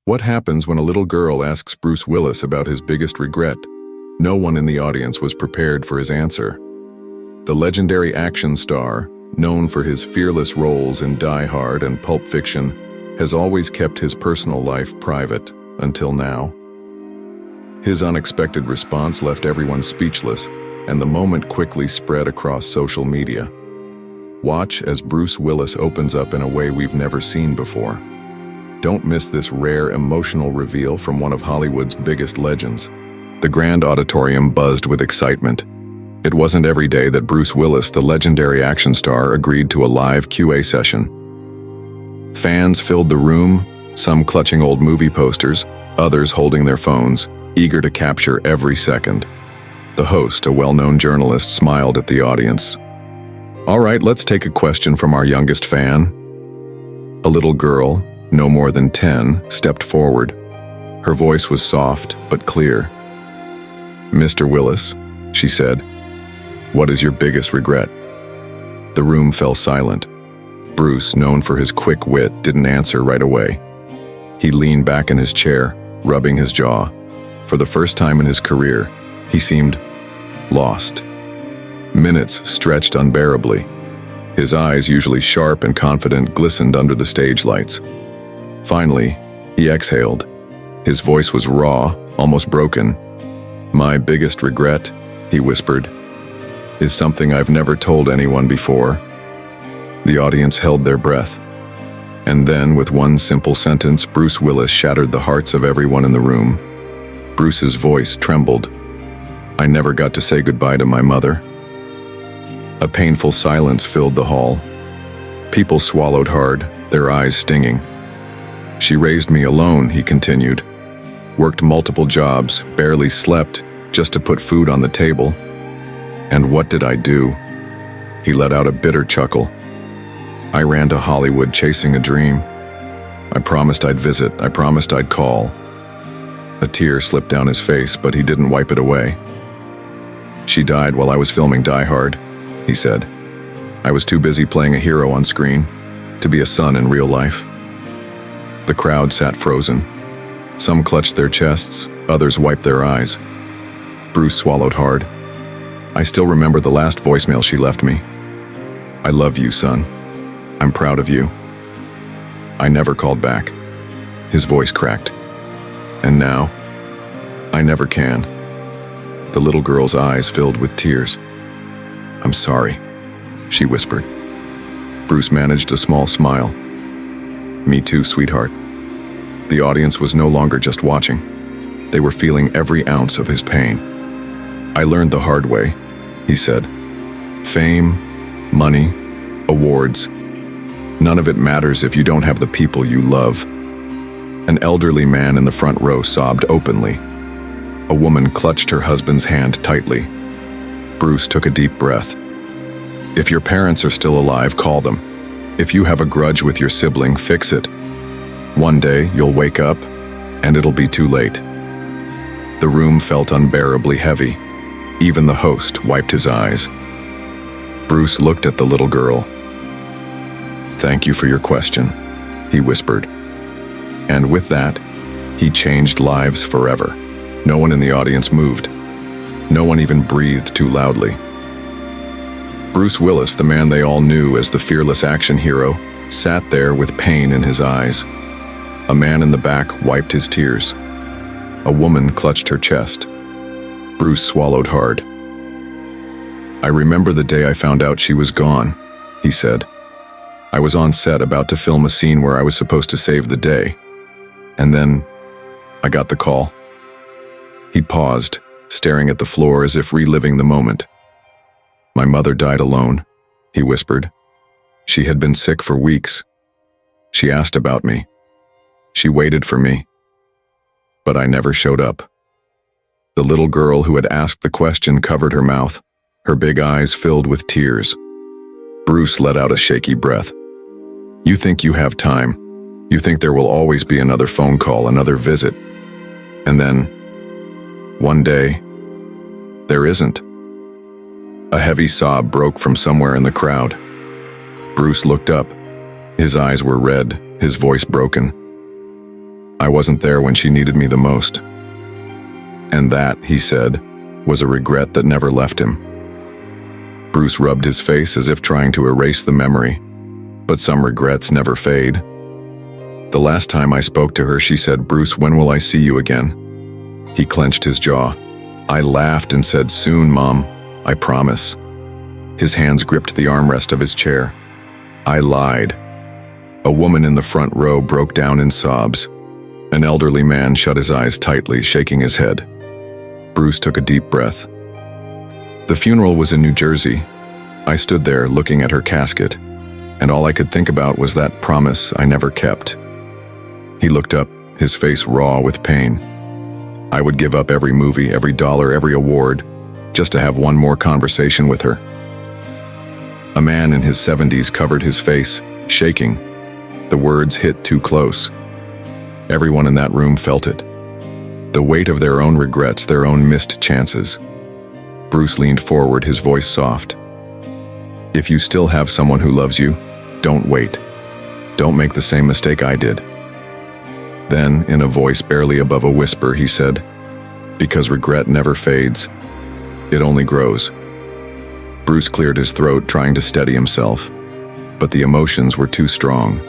What happens when a little girl asks Bruce Willis about his biggest regret? No one in the audience was prepared for his answer. The legendary action star, known for his fearless roles in Die Hard and Pulp Fiction, has always kept his personal life private, until now. His unexpected response left everyone speechless, and the moment quickly spread across social media. Watch as Bruce Willis opens up in a way we've never seen before. Don't miss this rare emotional reveal from one of Hollywood's biggest legends. The grand auditorium buzzed with excitement. It wasn't every day that Bruce Willis, the legendary action star, agreed to a live QA session. Fans filled the room, some clutching old movie posters, others holding their phones, eager to capture every second. The host, a well-known journalist, smiled at the audience. "All right, let's take a question from our youngest fan." A little girl, no more than 10, stepped forward. Her voice was soft but clear. "Mr. Willis," she said, "what is your biggest regret?" The room fell silent. Bruce, known for his quick wit, didn't answer right away. He leaned back in his chair, rubbing his jaw. For the first time in his career, he seemed lost. Minutes stretched unbearably. His eyes, usually sharp and confident, glistened under the stage lights. Finally, he exhaled. His voice was raw, almost broken. "My biggest regret," he whispered, "is something I've never told anyone before." The audience held their breath. And then, with one simple sentence, Bruce Willis shattered the hearts of everyone in the room. Bruce's voice trembled. "I never got to say goodbye to my mother." A painful silence filled the hall. People swallowed hard, their eyes stinging. "She raised me alone," he continued. "Worked multiple jobs, barely slept, just to put food on the table. And what did I do?" He let out a bitter chuckle. "I ran to Hollywood chasing a dream. I promised I'd visit, I promised I'd call." A tear slipped down his face, but he didn't wipe it away. "She died while I was filming Die Hard," he said. "I was too busy playing a hero on screen to be a son in real life." The crowd sat frozen. Some clutched their chests, others wiped their eyes. Bruce swallowed hard. "I still remember the last voicemail she left me. 'I love you, son. I'm proud of you.' I never called back." His voice cracked. "And now, I never can." The little girl's eyes filled with tears. "I'm sorry," she whispered. Bruce managed a small smile. "Me too, sweetheart." The audience was no longer just watching. They were feeling every ounce of his pain. "I learned the hard way," he said. "Fame, money, awards, none of it matters if you don't have the people you love." An elderly man in the front row sobbed openly. A woman clutched her husband's hand tightly. Bruce took a deep breath. "If your parents are still alive, call them. If you have a grudge with your sibling, fix it. One day, you'll wake up, and it'll be too late." The room felt unbearably heavy. Even the host wiped his eyes. Bruce looked at the little girl. "Thank you for your question," he whispered. And with that, he changed lives forever. No one in the audience moved. No one even breathed too loudly. Bruce Willis, the man they all knew as the fearless action hero, sat there with pain in his eyes. A man in the back wiped his tears. A woman clutched her chest. Bruce swallowed hard. "I remember the day I found out she was gone," he said. "I was on set about to film a scene where I was supposed to save the day. And then, I got the call." He paused, staring at the floor as if reliving the moment. "My mother died alone," he whispered. "She had been sick for weeks. She asked about me. She waited for me. But I never showed up." The little girl who had asked the question covered her mouth, her big eyes filled with tears. Bruce let out a shaky breath. "You think you have time. You think there will always be another phone call, another visit. And then, one day, there isn't." A heavy sob broke from somewhere in the crowd. Bruce looked up. His eyes were red, his voice broken. I wasn't there when she needed me the most. And that, he said, was a regret that never left him. Bruce rubbed his face as if trying to erase the memory, but some regrets never fade. The last time I spoke to her, she said, "Bruce, when will I see you again?" He clenched his jaw. I laughed and said, "Soon, Mom, I promise." His hands gripped the armrest of his chair. I lied. A woman in the front row broke down in sobs. An elderly man shut his eyes tightly, shaking his head. Bruce took a deep breath. The funeral was in New Jersey. I stood there looking at her casket, and all I could think about was that promise I never kept. He looked up, his face raw with pain. I would give up every movie, every dollar, every award, just to have one more conversation with her. A man in his 70s covered his face, shaking. The words hit too close. Everyone in that room felt it. The weight of their own regrets, their own missed chances. Bruce leaned forward, his voice soft. If you still have someone who loves you, don't wait. Don't make the same mistake I did. Then, in a voice barely above a whisper, he said, "Because regret never fades. It only grows." Bruce cleared his throat, trying to steady himself, but the emotions were too strong.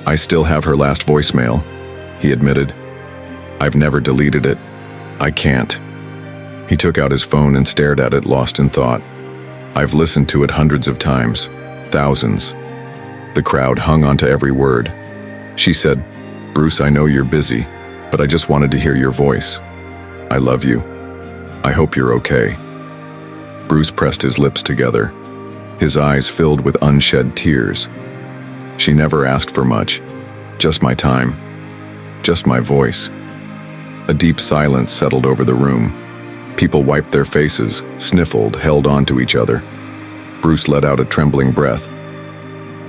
"I still have her last voicemail," he admitted. "I've never deleted it. I can't." He took out his phone and stared at it, lost in thought. "I've listened to it hundreds of times, thousands." The crowd hung onto every word. She said, "Bruce, I know you're busy, but I just wanted to hear your voice. I love you. I hope you're okay." Bruce pressed his lips together, his eyes filled with unshed tears. She never asked for much, just my time, just my voice. A deep silence settled over the room. People wiped their faces, sniffled, held on to each other. Bruce let out a trembling breath.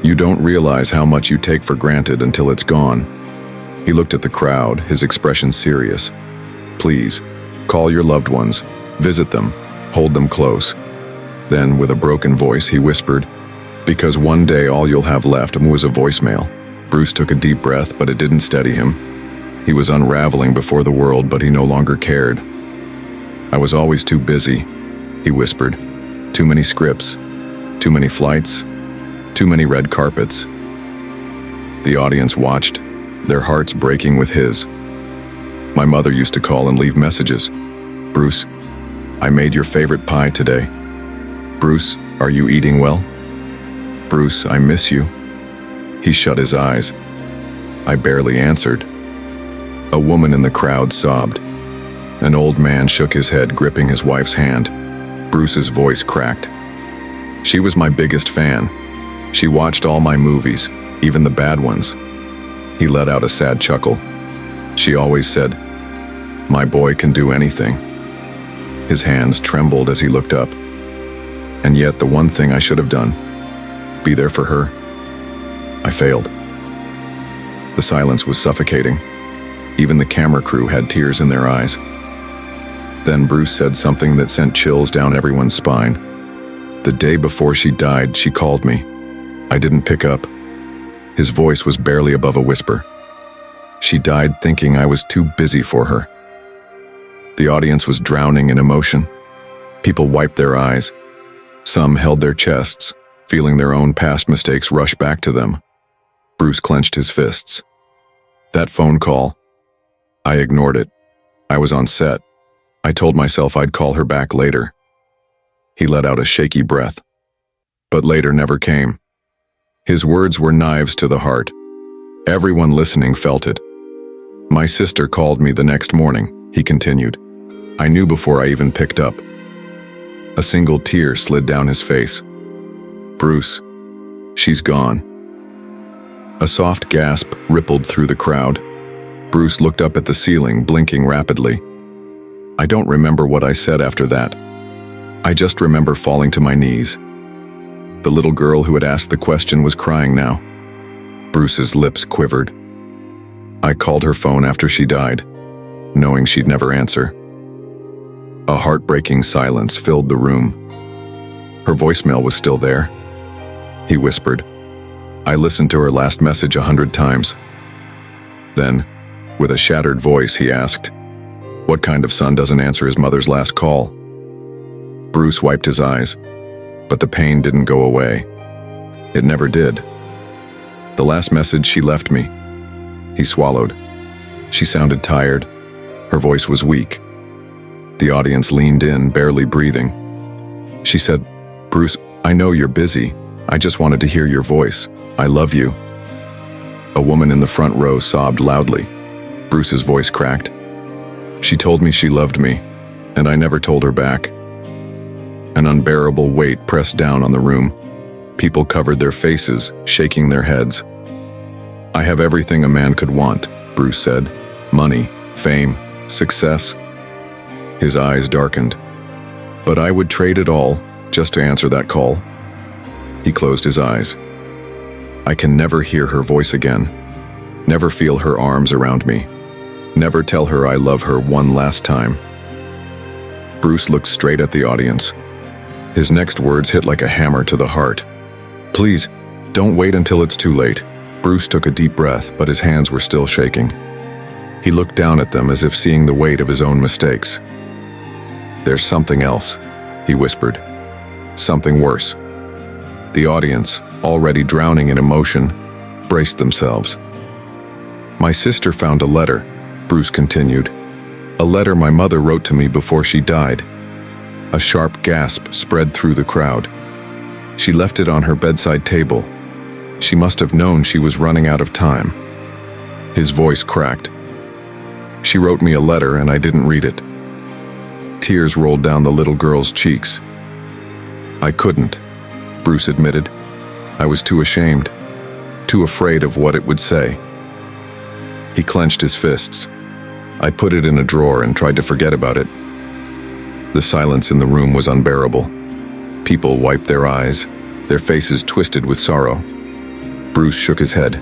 "You don't realize how much you take for granted until it's gone." He looked at the crowd, his expression serious. "Please, call your loved ones, visit them, hold them close." Then, with a broken voice, he whispered, "Because one day all you'll have left was a voicemail." Bruce took a deep breath, but it didn't steady him. He was unraveling before the world, but he no longer cared. "I was always too busy," he whispered. "Too many scripts, too many flights, too many red carpets." The audience watched, their hearts breaking with his. "My mother used to call and leave messages. Bruce, I made your favorite pie today. Bruce, are you eating well? Bruce, I miss you." He shut his eyes. I barely answered. A woman in the crowd sobbed. An old man shook his head, gripping his wife's hand. Bruce's voice cracked. "She was my biggest fan. She watched all my movies, even the bad ones." He let out a sad chuckle. "She always said, 'My boy can do anything.'" His hands trembled as he looked up. "And yet the one thing I should have done, be there for her, I failed." The silence was suffocating. Even the camera crew had tears in their eyes. Then Bruce said something that sent chills down everyone's spine. "The day before she died, she called me. I didn't pick up." His voice was barely above a whisper. "She died thinking I was too busy for her." The audience was drowning in emotion. People wiped their eyes. Some held their chests, feeling their own past mistakes rush back to them. Bruce clenched his fists. That phone call, I ignored it. I was on set. I told myself I'd call her back later. He let out a shaky breath. But later never came. His words were knives to the heart. Everyone listening felt it. "My sister called me the next morning," he continued. "I knew before I even picked up." A single tear slid down his face. "Bruce, she's gone." A soft gasp rippled through the crowd. Bruce looked up at the ceiling, blinking rapidly. I don't remember what I said after that. I just remember falling to my knees. The little girl who had asked the question was crying now. Bruce's lips quivered. I called her phone after she died, knowing she'd never answer. A heartbreaking silence filled the room. Her voicemail was still there. He whispered. I listened to her last message 100 times. Then, with a shattered voice, he asked, "What kind of son doesn't answer his mother's last call?" Bruce wiped his eyes, but the pain didn't go away. It never did. "The last message she left me." He swallowed. She sounded tired. Her voice was weak. The audience leaned in, barely breathing. She said, "Bruce, I know you're busy. I just wanted to hear your voice. I love you." A woman in the front row sobbed loudly. Bruce's voice cracked. "She told me she loved me, and I never told her back." An unbearable weight pressed down on the room. People covered their faces, shaking their heads. "I have everything a man could want," Bruce said. "Money, fame, success." His eyes darkened. "But I would trade it all just to answer that call." He closed his eyes. "I can never hear her voice again. Never feel her arms around me. Never tell her I love her one last time." Bruce looked straight at the audience. His next words hit like a hammer to the heart. "Please, don't wait until it's too late." Bruce took a deep breath, but his hands were still shaking. He looked down at them as if seeing the weight of his own mistakes. "There's something else," he whispered. "Something worse." The audience, already drowning in emotion, braced themselves. "My sister found a letter," Bruce continued. "A letter my mother wrote to me before she died." A sharp gasp spread through the crowd. "She left it on her bedside table. She must have known she was running out of time." His voice cracked. "She wrote me a letter and I didn't read it." Tears rolled down the little girl's cheeks. "I couldn't," Bruce admitted. "I was too ashamed, too afraid of what it would say." He clenched his fists. "I put it in a drawer and tried to forget about it." The silence in the room was unbearable. People wiped their eyes, their faces twisted with sorrow. Bruce shook his head.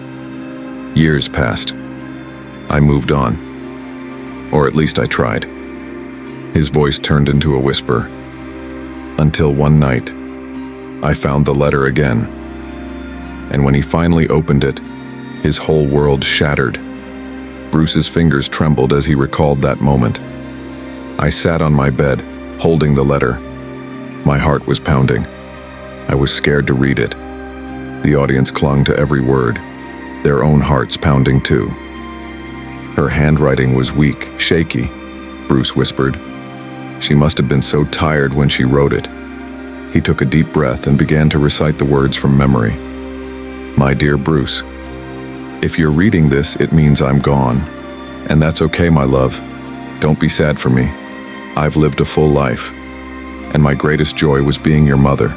Years passed. I moved on. Or at least I tried. His voice turned into a whisper. Until one night, I found the letter again. And when he finally opened it, his whole world shattered. Bruce's fingers trembled as he recalled that moment. I sat on my bed, holding the letter. My heart was pounding. I was scared to read it. The audience clung to every word, their own hearts pounding too. Her handwriting was weak, shaky, Bruce whispered. She must have been so tired when she wrote it. He took a deep breath and began to recite the words from memory. My dear Bruce, if you're reading this, it means I'm gone. And that's okay, my love. Don't be sad for me. I've lived a full life, and my greatest joy was being your mother.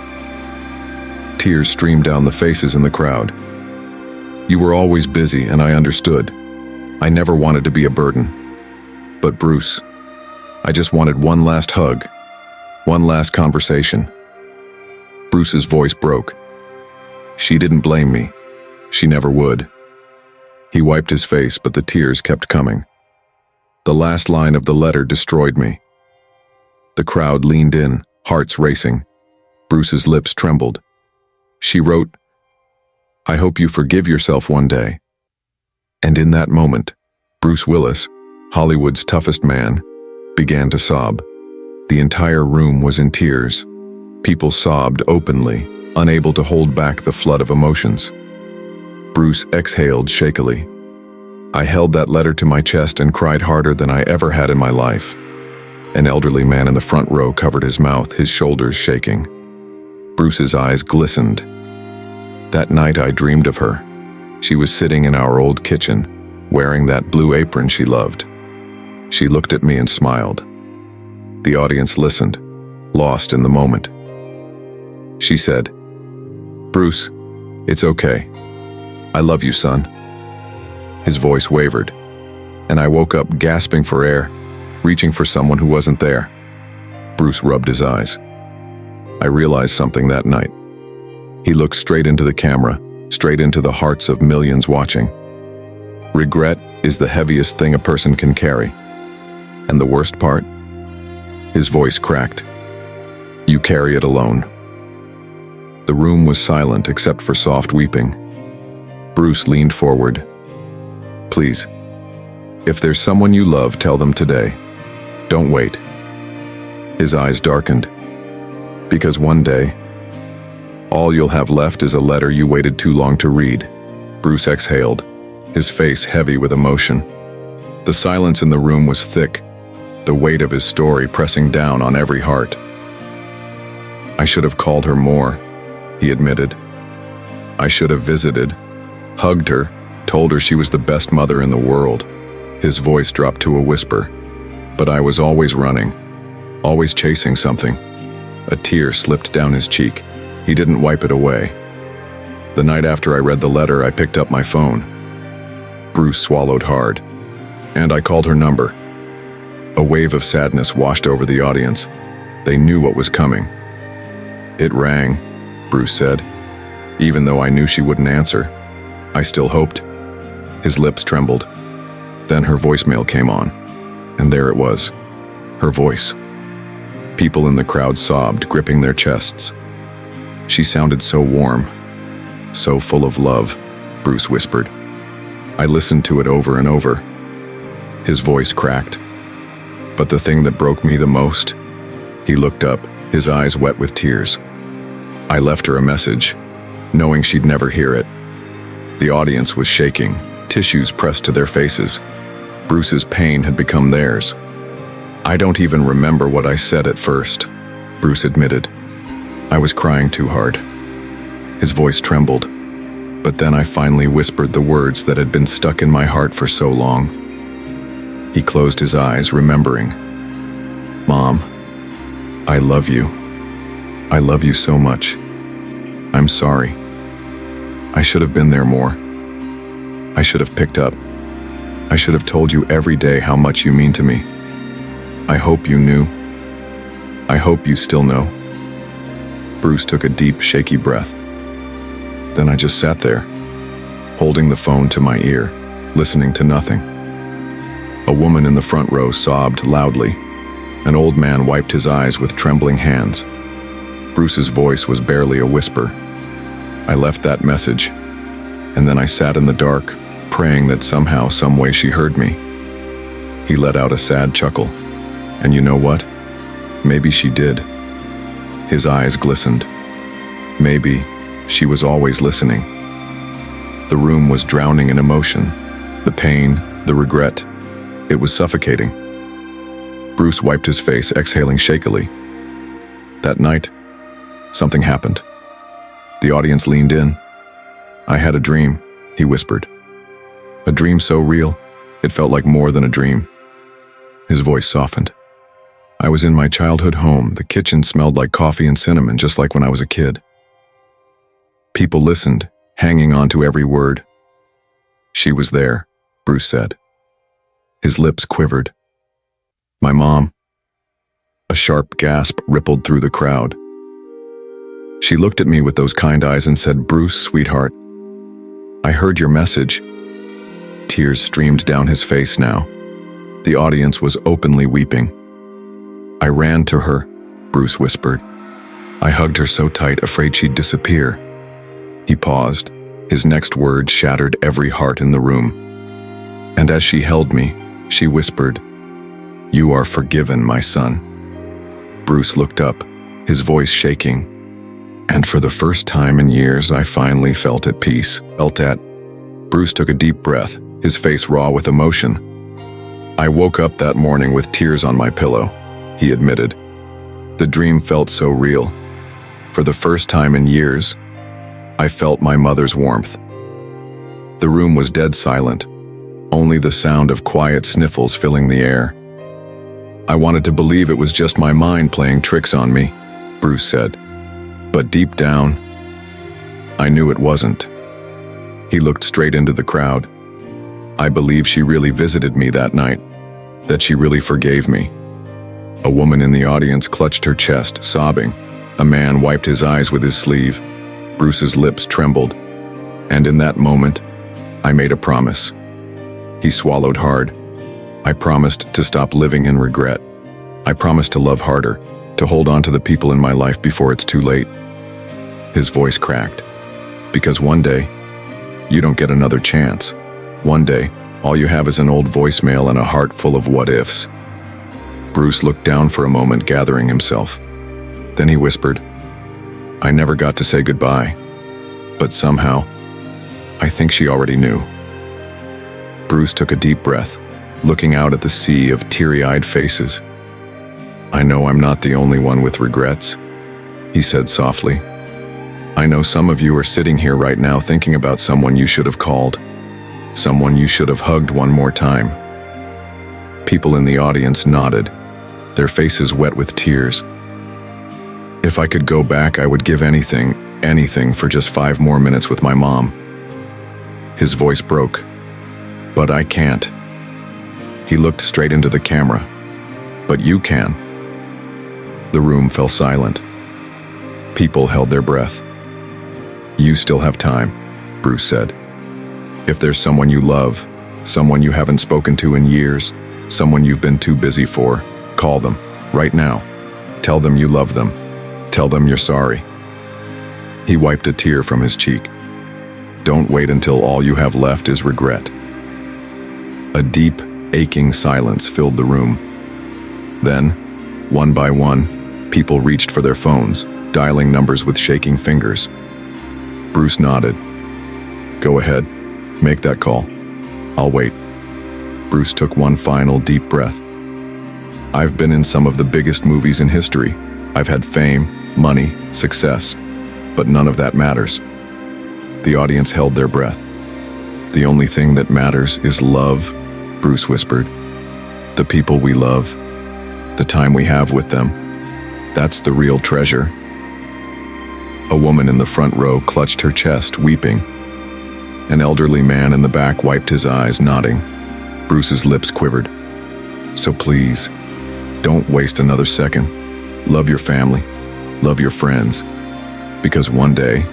Tears streamed down the faces in the crowd. You were always busy, and I understood. I never wanted to be a burden. But Bruce, I just wanted one last hug, one last conversation. Bruce's voice broke. She didn't blame me. She never would. He wiped his face, but the tears kept coming. The last line of the letter destroyed me. The crowd leaned in, hearts racing. Bruce's lips trembled. She wrote, I hope you forgive yourself one day. And in that moment, Bruce Willis, Hollywood's toughest man, began to sob. The entire room was in tears. People sobbed openly, unable to hold back the flood of emotions. Bruce exhaled shakily. I held that letter to my chest and cried harder than I ever had in my life. An elderly man in the front row covered his mouth, his shoulders shaking. Bruce's eyes glistened. That night I dreamed of her. She was sitting in our old kitchen, wearing that blue apron she loved. She looked at me and smiled. The audience listened, lost in the moment. She said, Bruce, it's okay. I love you, son. His voice wavered, and I woke up gasping for air, reaching for someone who wasn't there. Bruce rubbed his eyes. I realized something that night. He looked straight into the camera, straight into the hearts of millions watching. Regret is the heaviest thing a person can carry. And the worst part? His voice cracked. You carry it alone. The room was silent except for soft weeping. Bruce leaned forward. Please, If there's someone you love, tell them today. Don't wait. His eyes darkened. Because one day, all you'll have left is a letter you waited too long to read. Bruce exhaled, his face heavy with emotion. The silence in the room was thick, the weight of his story pressing down on every heart. I should have called her more, he admitted. I should have visited, hugged her, told her she was the best mother in the world. His voice dropped to a whisper. But I was always running, always chasing something. A tear slipped down his cheek. He didn't wipe it away. The night after I read the letter, I picked up my phone. Bruce swallowed hard, and I called her number. A wave of sadness washed over the audience. They knew what was coming. It rang, Bruce said. Even though I knew she wouldn't answer, I still hoped. His lips trembled. Then her voicemail came on, and there it was, her voice. People in the crowd sobbed, gripping their chests. She sounded so warm, so full of love, Bruce whispered. I listened to it over and over. His voice cracked. But the thing that broke me the most, he looked up, his eyes wet with tears. I left her a message, knowing she'd never hear it. The audience was shaking, tissues pressed to their faces. Bruce's pain had become theirs. I don't even remember what I said at first, Bruce admitted. I was crying too hard. His voice trembled, but then I finally whispered the words that had been stuck in my heart for so long. He closed his eyes, remembering. Mom, I love you. I love you so much. I'm sorry. I should have been there more. I should have picked up. I should have told you every day how much you mean to me. I hope you knew. I hope you still know. Bruce took a deep, shaky breath. Then I just sat there, holding the phone to my ear, listening to nothing. A woman in the front row sobbed loudly. An old man wiped his eyes with trembling hands. Bruce's voice was barely a whisper. I left that message, and then I sat in the dark, praying that somehow, some way she heard me. He let out a sad chuckle. And you know what? Maybe she did. His eyes glistened. Maybe she was always listening. The room was drowning in emotion. The pain, the regret. It was suffocating. Bruce wiped his face, exhaling shakily. That night, something happened. The audience leaned in. I had a dream, he whispered. A dream so real, it felt like more than a dream. His voice softened. I was in my childhood home. The kitchen smelled like coffee and cinnamon, just like when I was a kid. People listened, hanging on to every word. She was there, Bruce said. His lips quivered. My mom. A sharp gasp rippled through the crowd. She looked at me with those kind eyes and said, Bruce, sweetheart, I heard your message. Tears streamed down his face now. The audience was openly weeping. I ran to her, Bruce whispered. I hugged her so tight, afraid she'd disappear. He paused. His next word shattered every heart in the room. And as she held me, she whispered, You are forgiven, my son. Bruce looked up, his voice shaking. And for the first time in years, I finally felt at peace. Bruce took a deep breath, his face raw with emotion. I woke up that morning with tears on my pillow, he admitted. The dream felt so real. For the first time in years, I felt my mother's warmth. The room was dead silent, only the sound of quiet sniffles filling the air. I wanted to believe it was just my mind playing tricks on me, Bruce said. But deep down, I knew it wasn't. He looked straight into the crowd. I believe she really visited me that night, that she really forgave me. A woman in the audience clutched her chest, sobbing. A man wiped his eyes with his sleeve. Bruce's lips trembled. And in that moment, I made a promise. He swallowed hard. I promised to stop living in regret. I promised to love harder, to hold on to the people in my life before it's too late. His voice cracked. Because one day, you don't get another chance. One day, All you have is an old voicemail and a heart full of what-ifs. Bruce looked down for a moment, gathering himself. Then he whispered, "I never got to say goodbye, but somehow, I think she already knew." Bruce took a deep breath, looking out at the sea of teary-eyed faces. "I know I'm not the only one with regrets," he said softly. "I know some of you are sitting here right now thinking about someone you should have called, someone you should have hugged one more time." People in the audience nodded, their faces wet with tears. "If I could go back, I would give anything for just 5 more minutes with my mom." His voice broke. "But I can't." He looked straight into the camera. "But you can." The room fell silent. People held their breath. "You still have time," Bruce said. "If there's someone you love, someone you haven't spoken to in years, someone you've been too busy for, call them, right now. Tell them you love them. Tell them you're sorry." He wiped a tear from his cheek. "Don't wait until all you have left is regret." A deep, aching silence filled the room. Then, one by one, people reached for their phones, dialing numbers with shaking fingers. Bruce nodded. "Go ahead, make that call. I'll wait." Bruce took one final deep breath. "I've been in some of the biggest movies in history. I've had fame, money, success, but none of that matters." The audience held their breath. "The only thing that matters is love," Bruce whispered. "The people we love, the time we have with them, that's the real treasure." A woman in the front row clutched her chest, weeping. An elderly man in the back wiped his eyes, nodding. Bruce's lips quivered. "So please, don't waste another second. Love your family, love your friends, because one day,"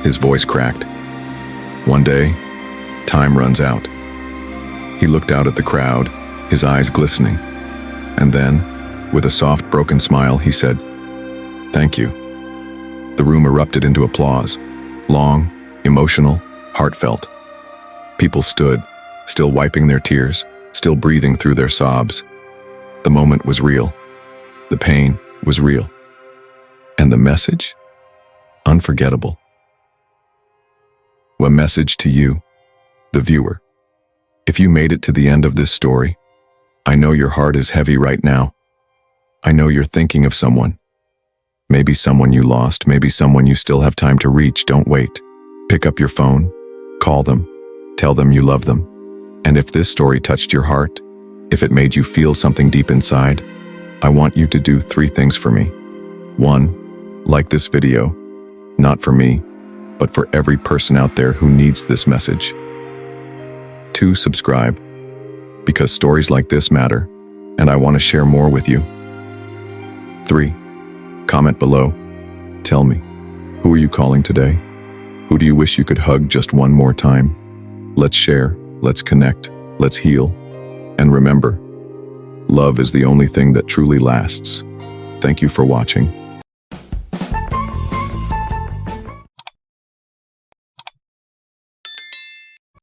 his voice cracked, "one day, time runs out." He looked out at the crowd, his eyes glistening. And then, with a soft, broken smile, he said, "Thank you." The room erupted into applause, long, emotional, heartfelt. People stood, still wiping their tears, still breathing through their sobs. The moment was real. The pain was real. And the message? Unforgettable. A message to you, the viewer. If you made it to the end of this story, I know your heart is heavy right now. I know you're thinking of someone. Maybe someone you lost, maybe someone you still have time to reach. Don't wait. Pick up your phone, call them, tell them you love them. And if this story touched your heart, if it made you feel something deep inside, I want you to do 3 things for me. 1, like this video, not for me, but for every person out there who needs this message. 2, subscribe, because stories like this matter, and I want to share more with you. 3, comment below. Tell me, who are you calling today? Who do you wish you could hug just one more time? Let's share, let's connect, let's heal. And remember, love is the only thing that truly lasts. Thank you for watching.